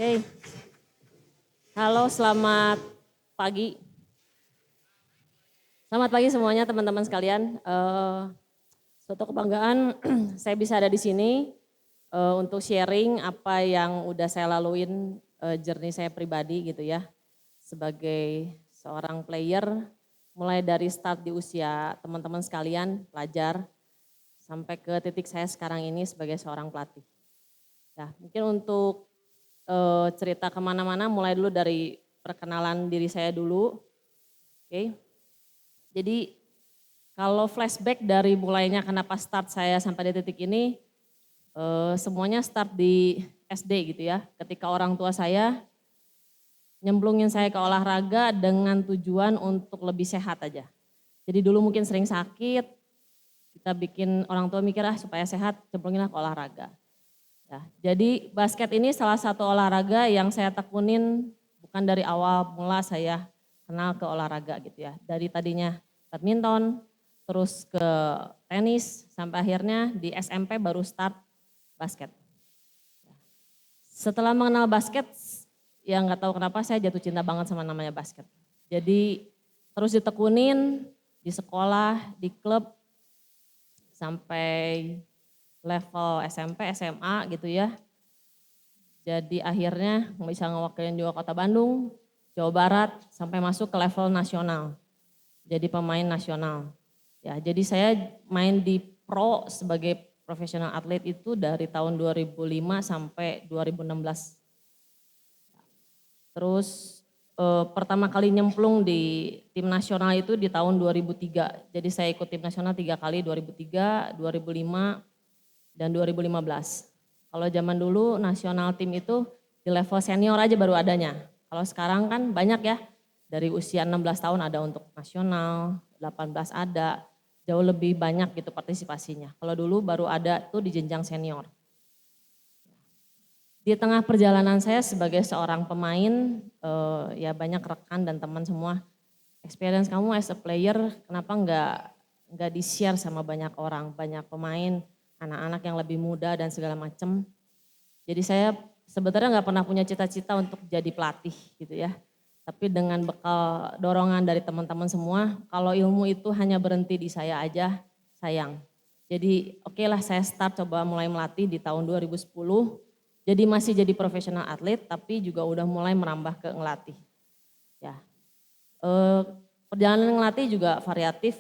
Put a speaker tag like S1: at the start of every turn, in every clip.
S1: Oke, halo selamat pagi. Selamat pagi semuanya teman-teman sekalian. Suatu kebanggaan saya bisa ada di sini untuk sharing apa yang udah saya laluin journey saya pribadi gitu ya. Sebagai seorang player mulai dari start di usia teman-teman sekalian, pelajar, sampai ke titik saya sekarang ini sebagai seorang pelatih. Ya, mungkin untuk cerita kemana-mana mulai dulu dari perkenalan diri saya dulu. Oke, jadi kalau flashback dari mulainya kenapa start saya sampai di titik ini, semuanya start di SD gitu ya. Ketika orang tua saya nyemplungin saya ke olahraga dengan tujuan untuk lebih sehat aja. Jadi dulu mungkin sering sakit, kita bikin orang tua mikir supaya sehat cemplungin ke olahraga. Ya, jadi basket ini salah satu olahraga yang saya tekunin bukan dari awal mula saya kenal ke olahraga gitu ya. Dari tadinya badminton, terus ke tenis, sampai akhirnya di SMP baru start basket. Setelah mengenal basket, ya nggak tahu kenapa saya jatuh cinta banget sama namanya basket. Jadi terus ditekunin di sekolah, di klub, sampai level SMP, SMA gitu ya. Jadi akhirnya bisa ngewakilin juga Kota Bandung, Jawa Barat, sampai masuk ke level nasional. Jadi pemain nasional. Ya, jadi saya main di pro sebagai profesional atlet itu dari tahun 2005 sampai 2016. Terus pertama kali nyemplung di tim nasional itu di tahun 2003. Jadi saya ikut tim nasional 3 kali, 2003, 2005, dan 2015. Kalau zaman dulu nasional tim itu di level senior aja baru adanya. Kalau sekarang kan banyak ya, dari usia 16 tahun ada untuk nasional, 18 ada, jauh lebih banyak gitu partisipasinya. Kalau dulu baru ada tuh di jenjang senior. Di tengah perjalanan saya sebagai seorang pemain, ya banyak rekan dan teman semua, experience kamu as a player kenapa nggak di-share sama banyak orang, banyak pemain, anak-anak yang lebih muda dan segala macam. Jadi saya sebenarnya nggak pernah punya cita-cita untuk jadi pelatih gitu ya. Tapi dengan bekal dorongan dari teman-teman semua, kalau ilmu itu hanya berhenti di saya aja, sayang. Jadi oke lah saya start coba mulai melatih di tahun 2010. Jadi masih jadi profesional atlet, tapi juga udah mulai merambah ke ngelatih. Ya, perjalanan ngelatih juga variatif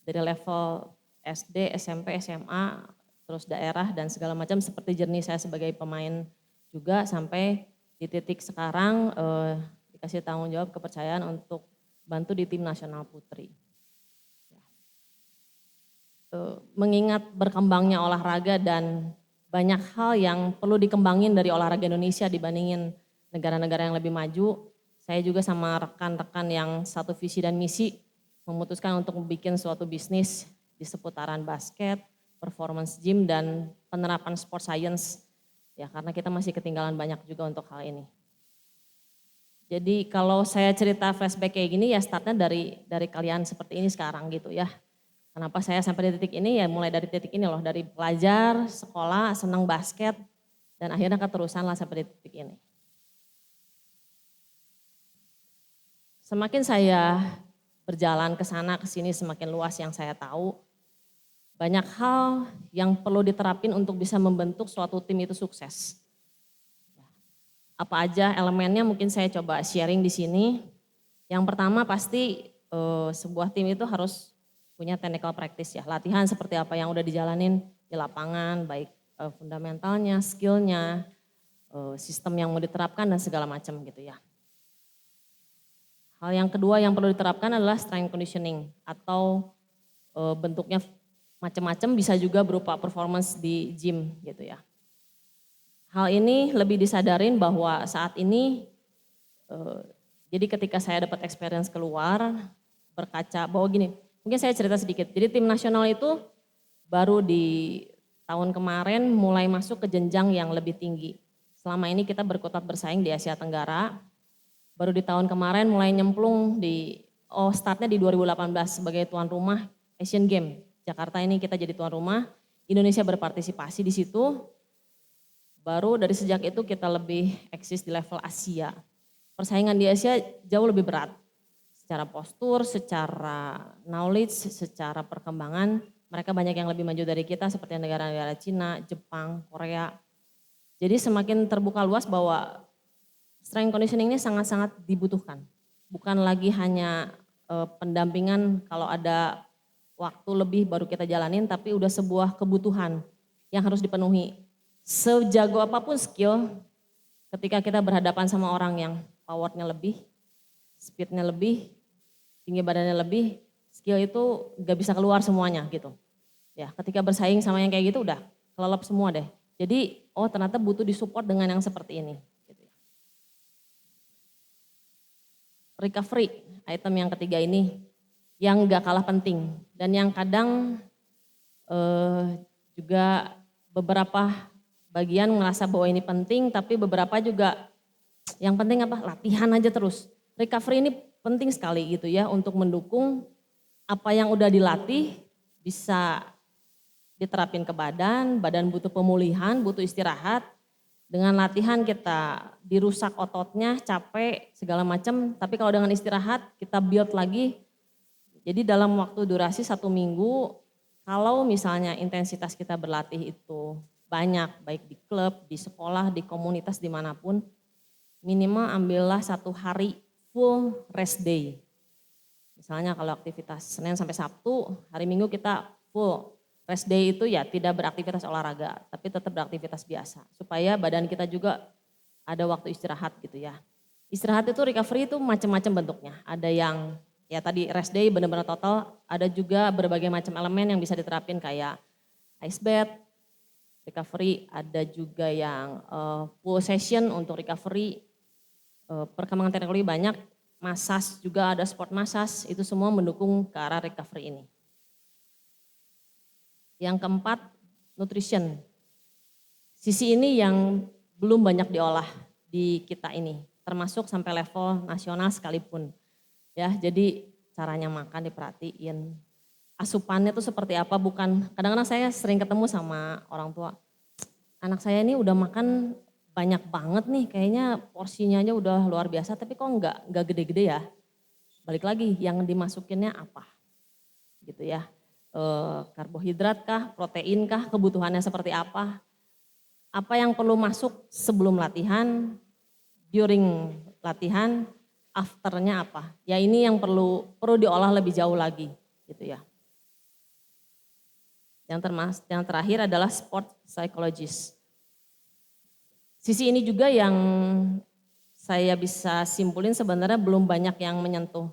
S1: dari level SD, SMP, SMA, terus daerah dan segala macam seperti journey saya sebagai pemain juga sampai di titik sekarang dikasih tanggung jawab kepercayaan untuk bantu di tim nasional putri. Mengingat berkembangnya olahraga dan banyak hal yang perlu dikembangin dari olahraga Indonesia dibandingin negara-negara yang lebih maju, saya juga sama rekan-rekan yang satu visi dan misi memutuskan untuk membuat suatu bisnis di seputaran basket, performance gym, dan penerapan sport science. Ya, karena kita masih ketinggalan banyak juga untuk hal ini. Jadi kalau saya cerita flashback kayak gini ya startnya dari kalian seperti ini sekarang gitu ya. Kenapa saya sampai di titik ini ya mulai dari titik ini loh, dari pelajar, sekolah, senang basket, dan akhirnya keterusan lah sampai di titik ini. Semakin saya berjalan ke sana ke sini semakin luas yang saya tahu. Banyak hal yang perlu diterapin untuk bisa membentuk suatu tim itu sukses. Apa aja elemennya mungkin saya coba sharing di sini. Yang pertama pasti sebuah tim itu harus punya technical practice ya. Latihan seperti apa yang udah dijalanin di lapangan, baik fundamentalnya, skillnya, sistem yang mau diterapkan dan segala macam gitu ya. Hal yang kedua yang perlu diterapkan adalah strength conditioning atau bentuknya macam-macam bisa juga berupa performance di gym gitu ya. Hal ini lebih disadarin bahwa saat ini jadi ketika saya dapat experience keluar berkaca bahwa gini, mungkin saya cerita sedikit. Jadi tim nasional itu baru di tahun kemarin mulai masuk ke jenjang yang lebih tinggi. Selama ini kita berkutat bersaing di Asia Tenggara. Baru di tahun kemarin mulai nyemplung startnya di 2018 sebagai tuan rumah Asian Games. Jakarta ini kita jadi tuan rumah, Indonesia berpartisipasi di situ. Baru dari sejak itu kita lebih eksis di level Asia. Persaingan di Asia jauh lebih berat. Secara postur, secara knowledge, secara perkembangan, mereka banyak yang lebih maju dari kita seperti negara-negara Cina, Jepang, Korea. Jadi semakin terbuka luas bahwa strength conditioning ini sangat-sangat dibutuhkan. Bukan lagi hanya pendampingan kalau ada waktu lebih baru kita jalanin, tapi udah sebuah kebutuhan yang harus dipenuhi. Sejago apapun skill, ketika kita berhadapan sama orang yang powernya lebih, speednya lebih, tinggi badannya lebih, skill itu gak bisa keluar semuanya gitu. Ya, ketika bersaing sama yang kayak gitu udah kelelep semua deh. Jadi, oh ternyata butuh disupport dengan yang seperti ini. Gitu ya. Recovery, item yang ketiga ini, yang gak kalah penting. Dan yang kadang juga beberapa bagian merasa bahwa ini penting, tapi beberapa juga yang penting apa? Latihan aja terus. Recovery ini penting sekali gitu ya untuk mendukung apa yang udah dilatih bisa diterapin ke badan, badan butuh pemulihan, butuh istirahat. Dengan latihan kita dirusak ototnya, capek, segala macam. Tapi kalau dengan istirahat kita build lagi. Jadi dalam waktu durasi 1 minggu, kalau misalnya intensitas kita berlatih itu banyak, baik di klub, di sekolah, di komunitas, dimanapun, minimal ambillah 1 hari full rest day. Misalnya kalau aktivitas Senin sampai Sabtu, hari Minggu kita full rest day itu ya tidak beraktivitas olahraga, tapi tetap beraktivitas biasa. Supaya badan kita juga ada waktu istirahat gitu ya. Istirahat itu recovery itu macam-macam bentuknya. Ada yang ya tadi rest day benar-benar total, ada juga berbagai macam elemen yang bisa diterapin kayak ice bath, recovery, ada juga yang full session untuk recovery, perkembangan teknologi banyak, massage juga ada sport massage, itu semua mendukung ke arah recovery ini. Yang keempat, nutrition. Sisi ini yang belum banyak diolah di kita ini, termasuk sampai level nasional sekalipun. Ya, jadi caranya makan diperhatiin, asupannya tuh seperti apa, bukan kadang-kadang saya sering ketemu sama orang tua, anak saya ini udah makan banyak banget nih, kayaknya porsinya aja udah luar biasa, tapi kok enggak gede-gede ya. Balik lagi, yang dimasukinnya apa gitu ya, karbohidrat kah, protein kah, kebutuhannya seperti apa yang perlu masuk sebelum latihan, during latihan, afternya apa. Ya ini yang perlu diolah lebih jauh lagi gitu ya. Yang terakhir adalah sport psychologist. Sisi ini juga yang saya bisa simpulin sebenarnya belum banyak yang menyentuh.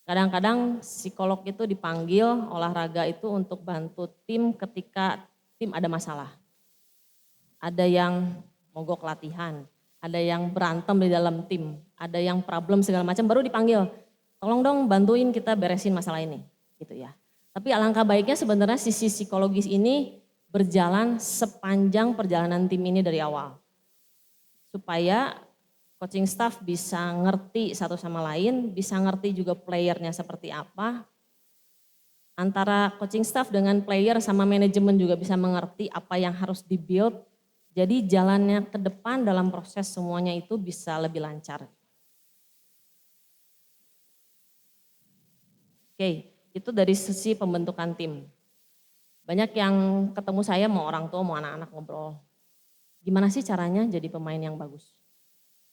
S1: Kadang-kadang psikolog itu dipanggil olahraga itu untuk bantu tim ketika tim ada masalah. Ada yang mogok latihan, ada yang berantem di dalam tim, ada yang problem segala macam baru dipanggil. Tolong dong bantuin kita beresin masalah ini gitu ya. Tapi alangkah baiknya sebenarnya sisi psikologis ini berjalan sepanjang perjalanan tim ini dari awal. Supaya coaching staff bisa ngerti satu sama lain, bisa ngerti juga playernya seperti apa. Antara coaching staff dengan player sama manajemen juga bisa mengerti apa yang harus dibuild. Jadi jalannya ke depan dalam proses semuanya itu bisa lebih lancar. Oke, itu dari sisi pembentukan tim. Banyak yang ketemu saya mau orang tua, mau anak-anak ngobrol. Gimana sih caranya jadi pemain yang bagus?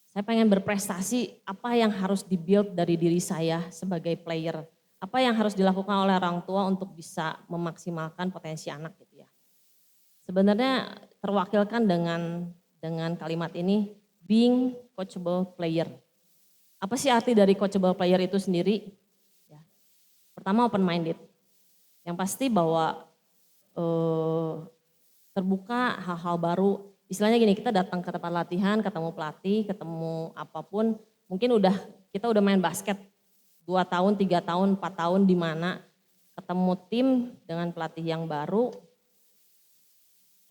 S1: Saya pengen berprestasi, apa yang harus dibuild dari diri saya sebagai player? Apa yang harus dilakukan oleh orang tua untuk bisa memaksimalkan potensi anak gitu ya. Sebenarnya terwakilkan dengan kalimat ini, being coachable player. Apa sih arti dari coachable player itu sendiri? Ya. Pertama open minded. Yang pasti bahwa terbuka hal-hal baru. Istilahnya gini, kita datang ke tempat latihan, ketemu pelatih, ketemu apapun, mungkin kita udah main basket 2 tahun, 3 tahun, 4 tahun di mana ketemu tim dengan pelatih yang baru,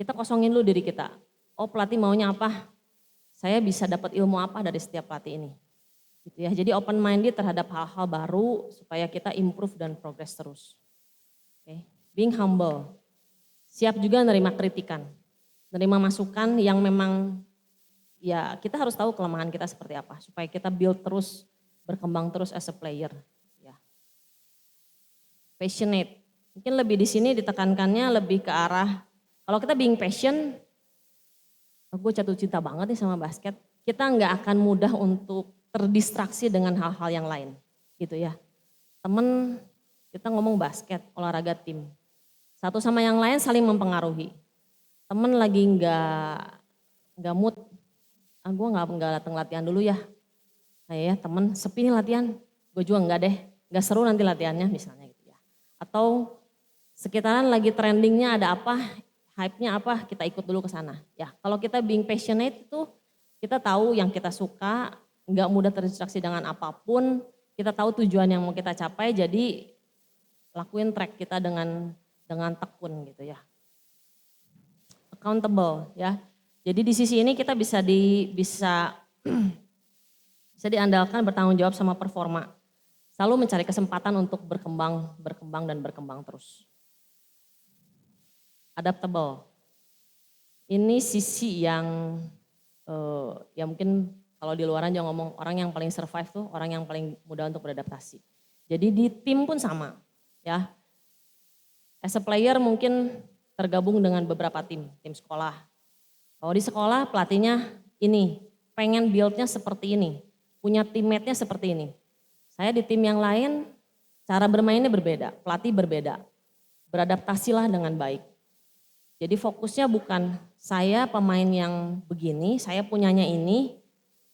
S1: kita kosongin dulu diri kita. Oh pelatih maunya apa? Saya bisa dapat ilmu apa dari setiap pelatih ini? Gitu ya. Jadi open minded terhadap hal-hal baru supaya kita improve dan progress terus. Okay. Being humble. Siap juga nerima kritikan. nerima masukan yang memang ya kita harus tahu kelemahan kita seperti apa supaya kita build terus, berkembang terus as a player. Ya. Passionate, mungkin lebih di sini ditekankannya lebih ke arah kalau kita being passion, gue jatuh cinta banget nih sama basket, kita nggak akan mudah untuk terdistraksi dengan hal-hal yang lain, gitu ya. Temen, kita ngomong basket, olahraga tim, satu sama yang lain saling mempengaruhi. Temen lagi nggak mood, gue nggak datang latihan dulu ya. Nah ya temen sepi nih latihan, gue juga nggak deh, nggak seru nanti latihannya misalnya gitu ya. Atau sekitaran lagi trendingnya ada apa, hype-nya apa, kita ikut dulu ke sana. Ya, kalau kita being passionate itu kita tahu yang kita suka, nggak mudah terdistraksi dengan apapun, kita tahu tujuan yang mau kita capai, jadi lakuin track kita dengan tekun gitu ya. Accountable ya. Jadi di sisi ini kita bisa diandalkan bertanggung jawab sama performa. Selalu mencari kesempatan untuk berkembang dan berkembang terus. Adaptable. Ini sisi yang ya mungkin kalau di luaran jangan ngomong orang yang paling survive tuh orang yang paling mudah untuk beradaptasi. Jadi di tim pun sama ya. As a player mungkin tergabung dengan beberapa tim sekolah. Kalau di sekolah pelatihnya ini, pengen build-nya seperti ini, punya teammate-nya seperti ini. Saya di tim yang lain cara bermainnya berbeda, pelatih berbeda. Beradaptasilah dengan baik. Jadi fokusnya bukan saya pemain yang begini, saya punyanya ini,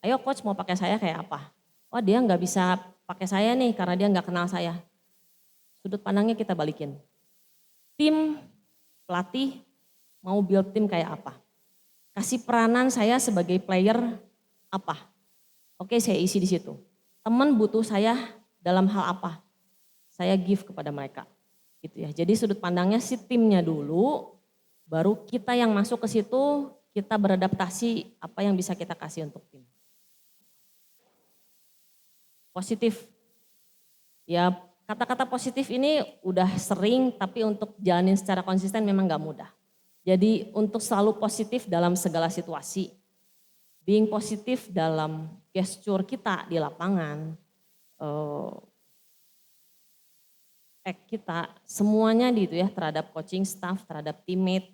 S1: ayo coach mau pakai saya kayak apa? Oh dia nggak bisa pakai saya nih karena dia nggak kenal saya. Sudut pandangnya kita balikin. Tim, pelatih mau build tim kayak apa? Kasih peranan saya sebagai player apa? Oke saya isi di situ. Teman butuh saya dalam hal apa? Saya give kepada mereka. Gitu ya. Jadi sudut pandangnya si timnya dulu, baru kita yang masuk ke situ, kita beradaptasi apa yang bisa kita kasih untuk tim. Positif. Ya kata-kata positif ini udah sering tapi untuk jalanin secara konsisten memang gak mudah. Jadi untuk selalu positif dalam segala situasi. Being positif dalam gesture kita di lapangan. Kita semuanya gitu ya terhadap coaching staff, terhadap teammate.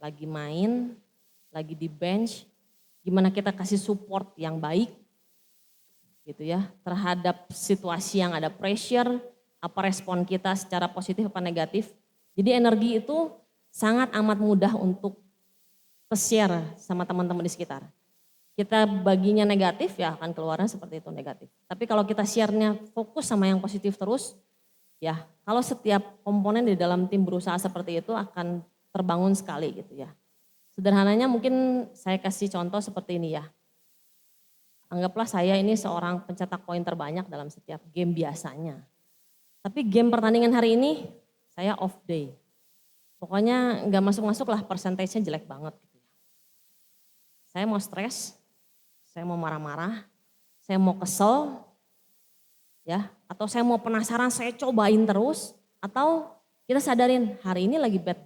S1: Lagi main, lagi di bench. Gimana kita kasih support yang baik gitu ya terhadap situasi yang ada pressure, apa respon kita secara positif apa negatif. Jadi energi itu sangat amat mudah untuk share sama teman-teman di sekitar. Kita baginya negatif ya akan keluarnya seperti itu negatif. Tapi kalau kita share-nya fokus sama yang positif terus, ya kalau setiap komponen di dalam tim berusaha seperti itu akan terbangun sekali gitu ya. Sederhananya mungkin saya kasih contoh seperti ini ya. Anggaplah saya ini seorang pencetak poin terbanyak dalam setiap game biasanya. Tapi game pertandingan hari ini saya off day. Pokoknya nggak masuk-masuk lah, persentasenya jelek banget. Gitu. Saya mau stres, saya mau marah-marah, saya mau kesel, ya, atau saya mau penasaran, saya cobain terus, atau kita sadarin hari ini lagi bad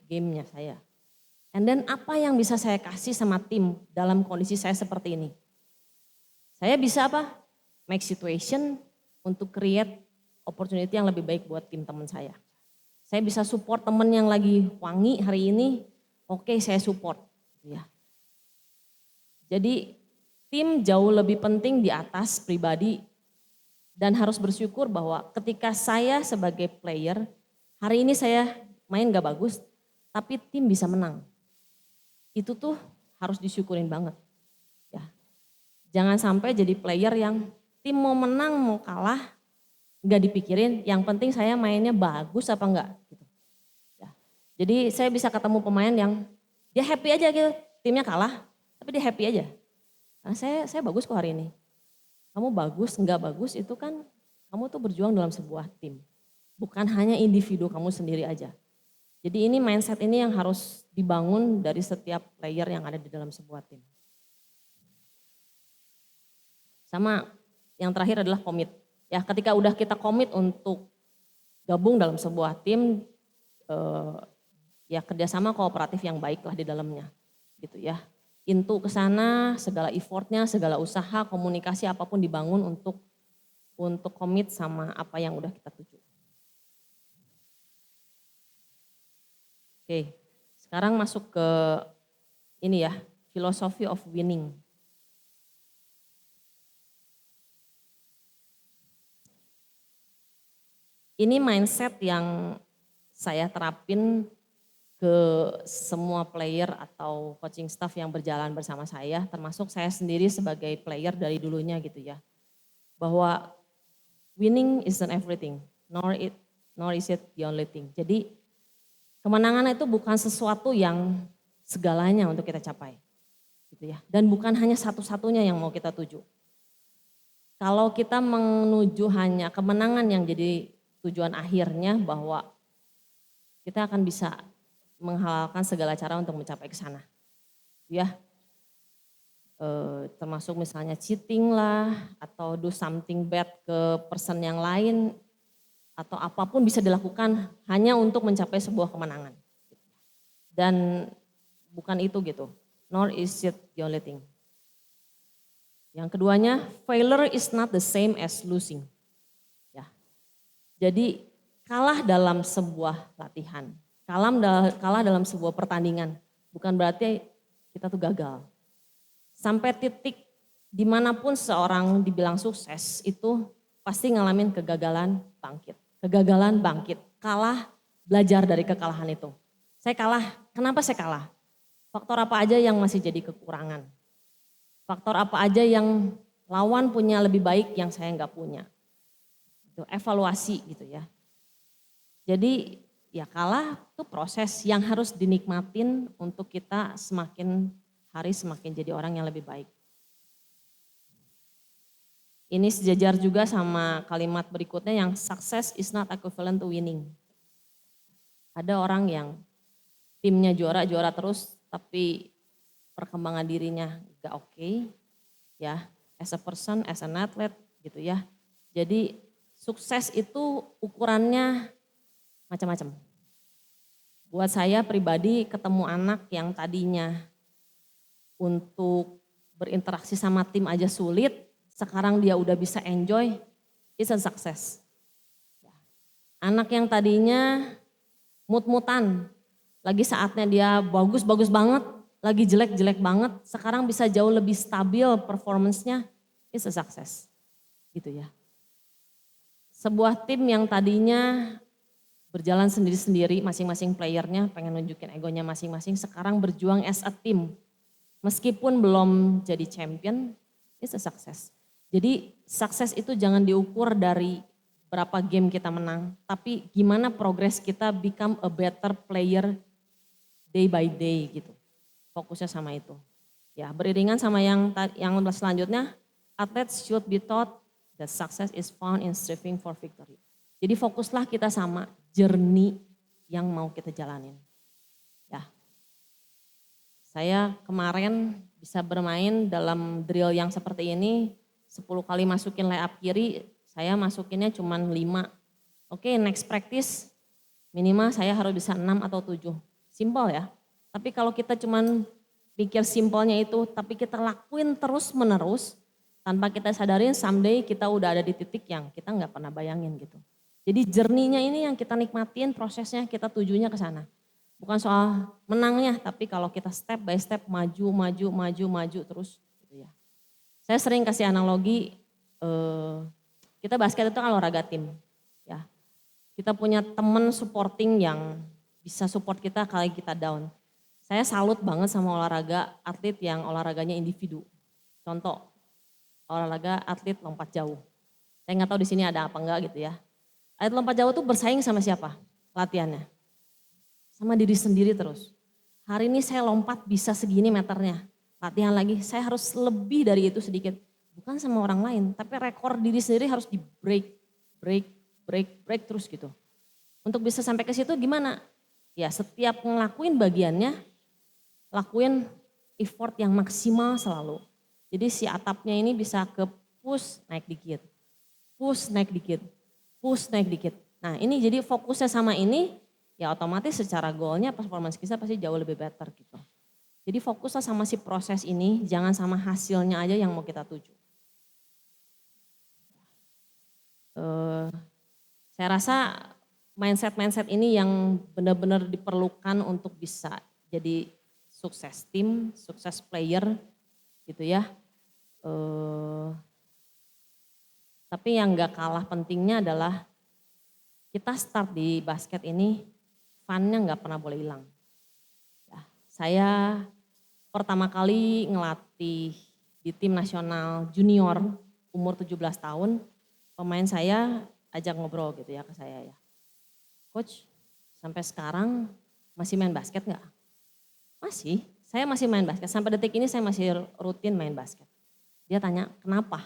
S1: gamenya saya. And then apa yang bisa saya kasih sama tim dalam kondisi saya seperti ini? Saya bisa apa? Make situation untuk create opportunity yang lebih baik buat tim teman saya. Saya bisa support teman yang lagi wangi hari ini, oke saya support. Ya. Jadi tim jauh lebih penting di atas pribadi dan harus bersyukur bahwa ketika saya sebagai player, hari ini saya main gak bagus, tapi tim bisa menang. Itu tuh harus disyukurin banget. Jangan sampai jadi player yang tim mau menang mau kalah nggak dipikirin, yang penting saya mainnya bagus apa enggak. Gitu. Ya. Jadi saya bisa ketemu pemain yang dia happy aja gitu, timnya kalah tapi dia happy aja. Nah, saya bagus kok hari ini. Kamu bagus, enggak bagus itu kan kamu tuh berjuang dalam sebuah tim. Bukan hanya individu kamu sendiri aja. Jadi ini mindset ini yang harus dibangun dari setiap player yang ada di dalam sebuah tim. Sama yang terakhir adalah komit. Ya, ketika udah kita komit untuk gabung dalam sebuah tim, ya kerjasama kooperatif yang baik lah di dalamnya gitu ya. Into ke sana, segala effortnya, segala usaha, komunikasi apapun dibangun untuk komit sama apa yang udah kita tuju. Oke, sekarang masuk ke ini ya, philosophy of winning. Ini mindset yang saya terapin ke semua player atau coaching staff yang berjalan bersama saya, termasuk saya sendiri sebagai player dari dulunya gitu ya. Bahwa winning isn't everything, nor is it the only thing. Jadi kemenangan itu bukan sesuatu yang segalanya untuk kita capai. Gitu ya. Dan bukan hanya satu-satunya yang mau kita tuju. Kalau kita menuju hanya kemenangan yang jadi tujuan akhirnya, bahwa kita akan bisa menghalalkan segala cara untuk mencapai ke sana. Ya, termasuk misalnya cheating lah, atau do something bad ke person yang lain, atau apapun bisa dilakukan hanya untuk mencapai sebuah kemenangan. Dan bukan itu gitu, nor is it the only thing. Yang keduanya, failure is not the same as losing. Ya. Jadi kalah dalam sebuah latihan, kalah dalam sebuah pertandingan, bukan berarti kita tuh gagal. Sampai titik dimanapun seorang dibilang sukses itu pasti ngalamin kegagalan bangkit. Kegagalan bangkit, kalah belajar dari kekalahan itu. Saya kalah, kenapa saya kalah? Faktor apa aja yang masih jadi kekurangan? Faktor apa aja yang lawan punya lebih baik yang saya nggak punya? Itu evaluasi gitu ya. Jadi ya kalah itu proses yang harus dinikmatin untuk kita semakin hari semakin jadi orang yang lebih baik. Ini sejajar juga sama kalimat berikutnya yang success is not equivalent to winning. Ada orang yang timnya juara terus tapi perkembangan dirinya gak oke, ya, as a person, as an athlete gitu ya. Jadi sukses itu ukurannya macam-macam. Buat saya pribadi ketemu anak yang tadinya untuk berinteraksi sama tim aja sulit, sekarang dia udah bisa enjoy, it's a success. Anak yang tadinya mut-mutan, lagi saatnya dia bagus-bagus banget, lagi jelek-jelek banget, sekarang bisa jauh lebih stabil performance-nya, it's a success. Gitu ya. Sebuah tim yang tadinya berjalan sendiri-sendiri, masing-masing playernya pengen nunjukin egonya masing-masing, sekarang berjuang as a team. Meskipun belum jadi champion, it's a success. Jadi sukses itu jangan diukur dari berapa game kita menang, tapi gimana progres kita become a better player day by day gitu. Fokusnya sama itu. Ya, beriringan sama yang selanjutnya, athletes should be taught that success is found in striving for victory. Jadi fokuslah kita sama journey yang mau kita jalanin. Ya. Saya kemarin bisa bermain dalam drill yang seperti ini, 10 kali masukin layup kiri, saya masukinnya cuma 5. Oke, next practice minimal saya harus bisa 6 atau 7. Simple ya. Tapi kalau kita cuma pikir simpelnya itu, tapi kita lakuin terus menerus, tanpa kita sadarin someday kita udah ada di titik yang kita nggak pernah bayangin gitu. Jadi journey-nya ini yang kita nikmatin, prosesnya kita tujunya ke sana. Bukan soal menangnya, tapi kalau kita step by step maju terus gitu ya. Saya sering kasih analogi, kita basket itu kan olahraga tim. Ya. Kita punya teman supporting yang bisa support kita kalau kita down. Saya salut banget sama olahraga atlet yang olahraganya individu. Contoh, olahraga atlet lompat jauh. Saya nggak tahu di sini ada apa enggak gitu ya. Atlet lompat jauh tuh bersaing sama siapa latihannya? Sama diri sendiri terus. Hari ini saya lompat bisa segini meternya. Latihan lagi, saya harus lebih dari itu sedikit. Bukan sama orang lain, tapi rekor diri sendiri harus di break terus gitu. Untuk bisa sampai ke situ gimana? Ya setiap ngelakuin bagiannya, lakuin effort yang maksimal selalu. Jadi si atapnya ini bisa ke push naik dikit, push naik dikit. Nah ini jadi fokusnya sama ini, ya otomatis secara goalnya performance kita pasti jauh lebih better gitu. Jadi fokuslah sama si proses ini, jangan sama hasilnya aja yang mau kita tuju. Saya rasa mindset ini yang benar-benar diperlukan untuk bisa jadi sukses tim, sukses player gitu ya. Tapi yang gak kalah pentingnya adalah kita start di basket ini, fun-nya gak pernah boleh hilang. Ya, saya pertama kali ngelatih di tim nasional junior umur 17 tahun, pemain saya ajak ngobrol gitu ya ke saya ya. Coach, sampai sekarang masih main basket gak? Masih, saya masih main basket. Sampai detik ini saya masih rutin main basket. Dia tanya, kenapa?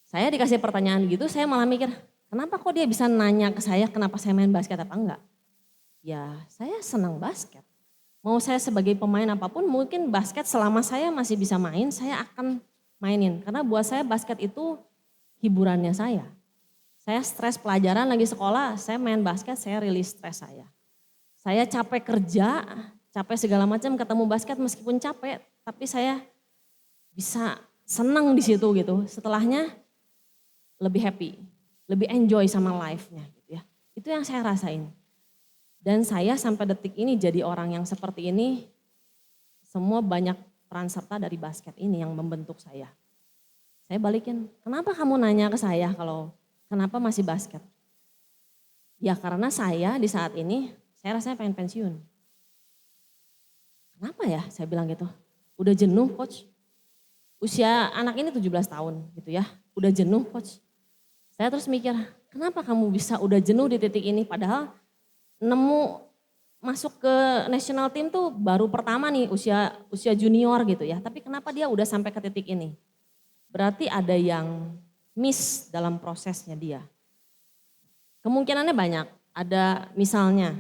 S1: Saya dikasih pertanyaan gitu, saya malah mikir, kenapa kok dia bisa nanya ke saya kenapa saya main basket apa enggak? Ya saya senang basket. Mau saya sebagai pemain apapun mungkin basket selama saya masih bisa main, saya akan mainin. Karena buat saya basket itu hiburannya saya. Saya stres pelajaran lagi sekolah, saya main basket, saya rilis stres saya. Saya capek kerja, capek segala macam ketemu basket meskipun capek, tapi saya bisa senang di situ gitu. Setelahnya lebih happy, lebih enjoy sama life-nya gitu ya. Itu yang saya rasain. Dan saya sampai detik ini jadi orang yang seperti ini, semua banyak peran serta dari basket ini yang membentuk saya. Saya balikin, kenapa kamu nanya ke saya kalau kenapa masih basket? Ya karena saya di saat ini, saya rasanya pengen pensiun. Kenapa ya saya bilang gitu? Udah jenuh coach. Usia anak ini 17 tahun gitu ya, udah jenuh coach. Saya terus mikir, kenapa kamu bisa udah jenuh di titik ini padahal nemu masuk ke national team tuh baru pertama nih usia junior gitu ya. Tapi kenapa dia udah sampai ke titik ini? Berarti ada yang miss dalam prosesnya dia. Kemungkinannya banyak. Ada misalnya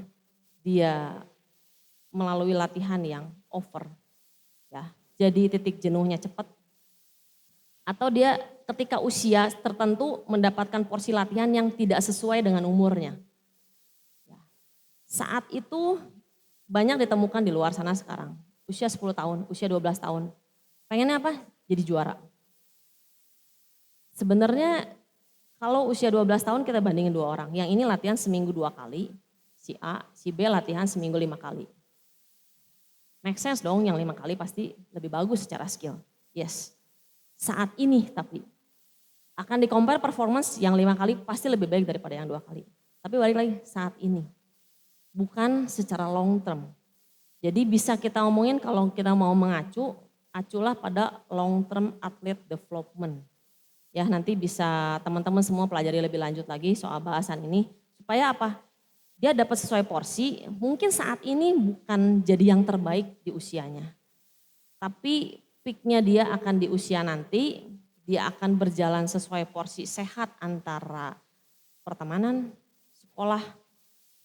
S1: dia melalui latihan yang over. Ya, jadi titik jenuhnya cepat. Atau dia ketika usia tertentu mendapatkan porsi latihan yang tidak sesuai dengan umurnya. Saat itu banyak ditemukan di luar sana sekarang. Usia 10 tahun, usia 12 tahun. Pengennya apa? Jadi juara. Sebenarnya kalau usia 12 tahun kita bandingin dua orang. Yang ini latihan seminggu 2 kali, si A, si B latihan seminggu 5 kali. Make sense dong yang 5 kali pasti lebih bagus secara skill. Yes. Saat ini tapi akan di-compare performance yang 5 kali pasti lebih baik daripada yang 2 kali. Tapi balik lagi saat ini. Bukan secara long term. Jadi bisa kita omongin kalau kita mau mengacu, aculah pada long term athlete development. Ya nanti bisa teman-teman semua pelajari lebih lanjut lagi soal bahasan ini. Supaya apa? Dia dapat sesuai porsi, mungkin saat ini bukan jadi yang terbaik di usianya. Tapi peaknya dia akan di usia nanti, dia akan berjalan sesuai porsi sehat antara pertemanan, sekolah,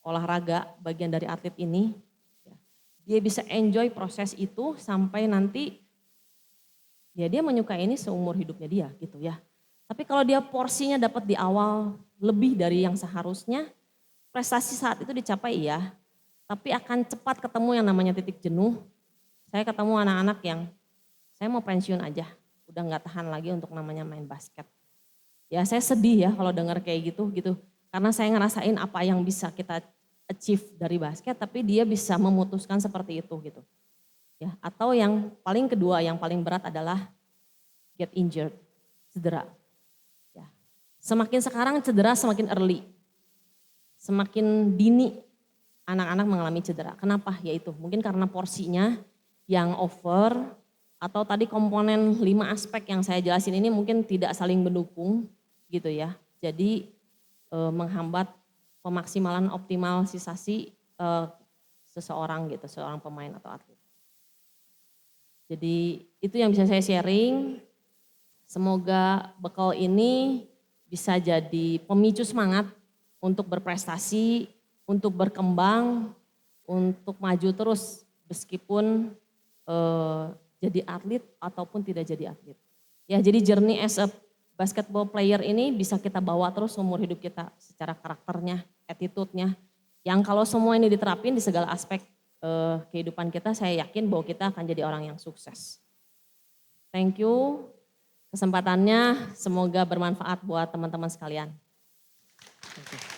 S1: olahraga, bagian dari atlet ini. Dia bisa enjoy proses itu sampai nanti ya dia menyukai ini seumur hidupnya dia gitu ya. Tapi kalau dia porsinya dapat di awal lebih dari yang seharusnya, prestasi saat itu dicapai iya, tapi akan cepat ketemu yang namanya titik jenuh. Saya ketemu anak-anak yang saya mau pensiun aja, udah nggak tahan lagi untuk namanya main basket. Ya saya sedih ya kalau dengar kayak gitu, karena saya ngerasain apa yang bisa kita achieve dari basket, tapi dia bisa memutuskan seperti itu gitu. Ya, atau yang paling kedua, yang paling berat adalah get injured, cedera. Ya. Semakin sekarang cedera semakin early, semakin dini anak-anak mengalami cedera. Kenapa? Yaitu mungkin karena porsinya yang over, atau tadi komponen 5 aspek yang saya jelasin ini mungkin tidak saling mendukung gitu ya. Jadi menghambat pemaksimalan optimalisasi seseorang gitu, seorang pemain atau atlet. Jadi itu yang bisa saya sharing. Semoga bekal ini bisa jadi pemicu semangat untuk berprestasi, untuk berkembang, untuk maju terus meskipun jadi atlet ataupun tidak jadi atlet. Ya jadi journey as a basketball player ini bisa kita bawa terus umur hidup kita secara karakternya, attitude-nya, Yang kalau semua ini diterapin di segala aspek kehidupan kita, saya yakin bahwa kita akan jadi orang yang sukses. Thank you kesempatannya, semoga bermanfaat buat teman-teman sekalian. Thank you.